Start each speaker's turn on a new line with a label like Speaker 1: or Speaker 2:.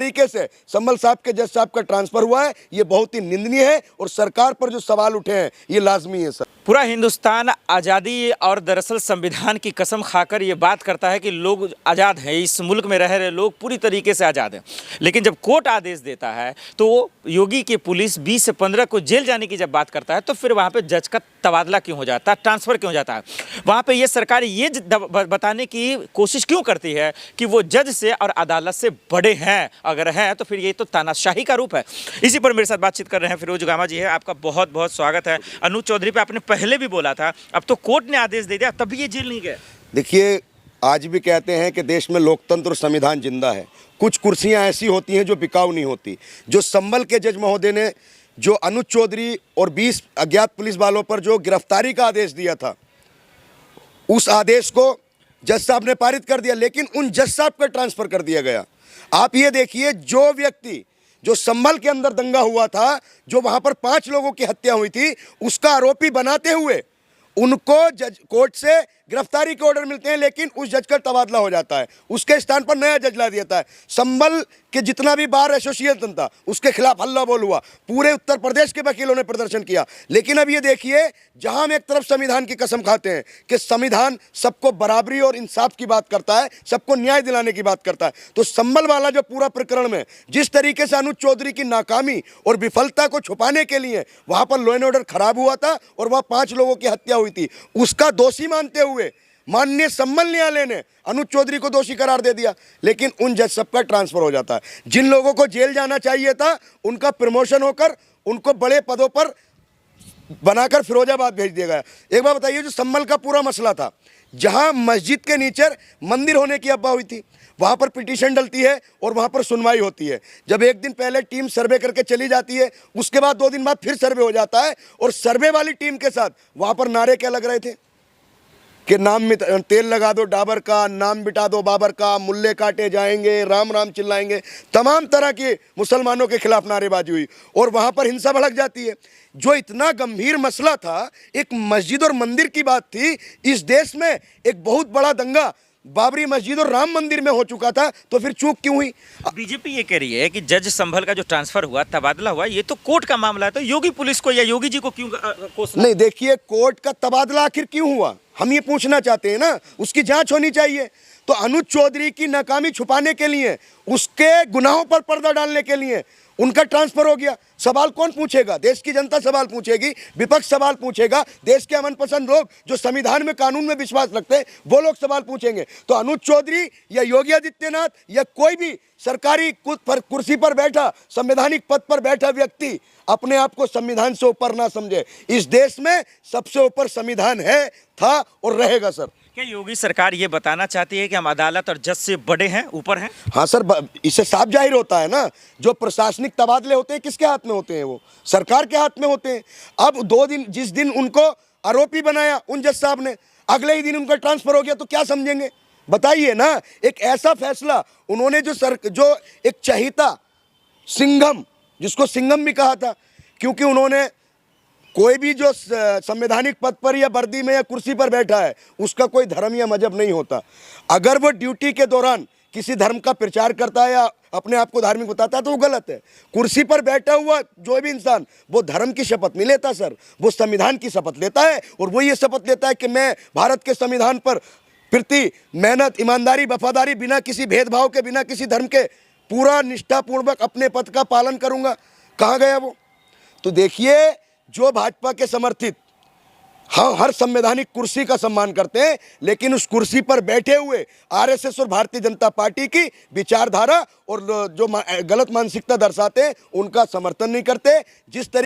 Speaker 1: तरीके से संभल साहब के जज साहब का ट्रांसफर हुआ है, ये बहुत ही निंदनीय है और सरकार पर जो सवाल उठे हैं ये लाजमी है सर।
Speaker 2: पूरा हिंदुस्तान आज़ादी और दरअसल संविधान की कसम खाकर ये बात करता है कि लोग आज़ाद हैं, इस मुल्क में रह रहे लोग पूरी तरीके से आज़ाद हैं। लेकिन जब कोर्ट आदेश देता है तो वो योगी की पुलिस 20 से 15 को जेल जाने की जब बात करता है तो फिर वहाँ पे जज का तबादला क्यों हो जाता है, ट्रांसफ़र क्यों हो जाता है? वहाँ पे ये सरकार ये बताने की कोशिश क्यों करती है कि वो जज से और अदालत से बड़े हैं? अगर हैं तो फिर ये तो तानाशाही का रूप है। इसी पर मेरे साथ बातचीत कर रहे हैं फिरोज गामा जी है, आपका बहुत बहुत स्वागत है। अनुज चौधरी पे आपने पहले भी बोला था, अब तो कोर्ट ने आदेश दे दिया तब भी ये जेल नहीं गए।
Speaker 1: देखिए, आज भी कहते हैं कि देश में लोकतंत्र और संविधान जिंदा है। कुछ कुर्सियां ऐसी होती हैं जो बिकाऊ नहीं होती। जो संभल के जज महोदय ने जो अनुज चौधरी और 20 अज्ञात पुलिस वालों पर जो गिरफ्तारी का आदेश दिया था, उस आदेश को जज साहब ने पारित कर दिया, लेकिन उन जज साहब पर ट्रांसफर कर दिया गया। आप ये देखिए, जो व्यक्ति जो संभल के अंदर दंगा हुआ था, जो वहां पर 5 लोगों की हत्या हुई थी, उसका आरोपी बनाते हुए उनको जज कोर्ट से गिरफ्तारी के ऑर्डर मिलते हैं, लेकिन उस जज का तबादला हो जाता है, उसके स्थान पर नया जज ला दिया है। संभल के जितना भी बार एसोसिएशन था उसके खिलाफ हल्ला बोल हुआ, पूरे उत्तर प्रदेश के वकीलों ने प्रदर्शन किया। लेकिन अब ये देखिए, जहां हम एक तरफ संविधान की कसम खाते हैं कि संविधान सबको बराबरी और इंसाफ की बात करता है, सबको न्याय दिलाने की बात करता है, तो संभल वाला जो पूरा प्रकरण में जिस तरीके से अनुज चौधरी की नाकामी और विफलता को छुपाने के लिए वहां पर लॉ एंड ऑर्डर खराब हुआ था और वहां 5 लोगों की हत्या हुई थी, उसका दोषी मानते हुए माननीय संभल न्यायालय ने अनुज चौधरी को दोषी करार दे दिया। लेकिन उन जज सब का ट्रांसफर हो जाता है। जिन लोगों को जेल जाना चाहिए था उनका प्रमोशन होकर उनको बड़े पदों पर बनाकर फिरोजाबाद भेज दिया गया। एक बात बताइए, जो संभल का पूरा मसला था, जहां मस्जिद के नीचे मंदिर होने की अफवाह हुई थी, वहां पर पिटीशन डलती है और वहां पर सुनवाई होती है। जब एक दिन पहले टीम सर्वे करके चली जाती है, उसके बाद 2 दिन बाद फिर सर्वे हो जाता है और सर्वे वाली टीम के साथ वहां पर नारे क्या लग रहे थे कि नाम में तेल लगा दो डाबर का, नाम बिटा दो बाबर का, मुल्ले काटे जाएंगे, राम राम चिल्लाएंगे, तमाम तरह के मुसलमानों के खिलाफ नारेबाजी हुई और वहाँ पर हिंसा भड़क जाती है। जो इतना गंभीर मसला था, एक मस्जिद और मंदिर की बात थी, इस देश में एक बहुत बड़ा दंगा बाबरी मस्जिद और राम मंदिर में हो चुका था, तो फिर चूक क्यों हुई?
Speaker 2: बीजेपी ये कह रही है कि जज संभल का जो ट्रांसफर हुआ, तबादला हुआ, ये तो कोर्ट का मामला है, तो योगी पुलिस को या योगी जी को क्यों कोसना?
Speaker 1: नहीं, देखिए, कोर्ट का तबादला आखिर क्यों हुआ, हम ये पूछना चाहते हैं ना, उसकी जांच होनी चाहिए। तो अनुज चौधरी की नाकामी छुपाने के लिए, उसके गुनाहों पर पर्दा डालने के लिए उनका ट्रांसफर हो गया। सवाल कौन पूछेगा? देश की जनता सवाल पूछेगी, विपक्ष सवाल पूछेगा, देश के मनपसंद लोग जो संविधान में, कानून में विश्वास रखते हैं, वो लोग सवाल पूछेंगे। तो अनुज चौधरी या योगी आदित्यनाथ या कोई भी सरकारी कुर्सी पर बैठा, संवैधानिक पद पर बैठा व्यक्ति अपने आप को संविधान से ऊपर ना समझे। इस देश में सबसे ऊपर संविधान है, था और रहेगा सर।
Speaker 2: क्या योगी सरकार ये बताना चाहती है कि हम अदालत और जज से बड़े हैं, ऊपर हैं?
Speaker 1: हाँ सर, इससे साफ जाहिर होता है ना, जो प्रशासनिक तबादले होते हैं किसके हाथ में होते हैं? वो सरकार के हाथ में होते हैं। अब 2 दिन, जिस दिन उनको आरोपी बनाया उन जज साहब ने, अगले ही दिन उनका ट्रांसफर हो गया, तो क्या समझेंगे? बताइए ना। एक ऐसा फैसला उन्होंने जो एक चहिता सिंघम, जिसको सिंघम भी कहा था, क्योंकि उन्होंने कोई भी जो संवैधानिक पद पर या वर्दी में या कुर्सी पर बैठा है, उसका कोई धर्म या मजहब नहीं होता। अगर वो ड्यूटी के दौरान किसी धर्म का प्रचार करता है या अपने आप को धार्मिक बताता है तो वो गलत है। कुर्सी पर बैठा हुआ जो भी इंसान, वो धर्म की शपथ नहीं लेता सर, वो संविधान की शपथ लेता है और वो ये शपथ लेता है कि मैं भारत के संविधान पर प्रति मेहनत, ईमानदारी, वफादारी, बिना किसी भेदभाव के, बिना किसी धर्म के पूरा निष्ठापूर्वक अपने पद का पालन करूंगा। कहाँ गया वो? तो देखिए, जो भाजपा के समर्थित हाँ हर संवैधानिक कुर्सी का सम्मान करते हैं, लेकिन उस कुर्सी पर बैठे हुए आरएसएस और भारतीय जनता पार्टी की विचारधारा और जो गलत मानसिकता दर्शाते हैं उनका समर्थन नहीं करते। जिस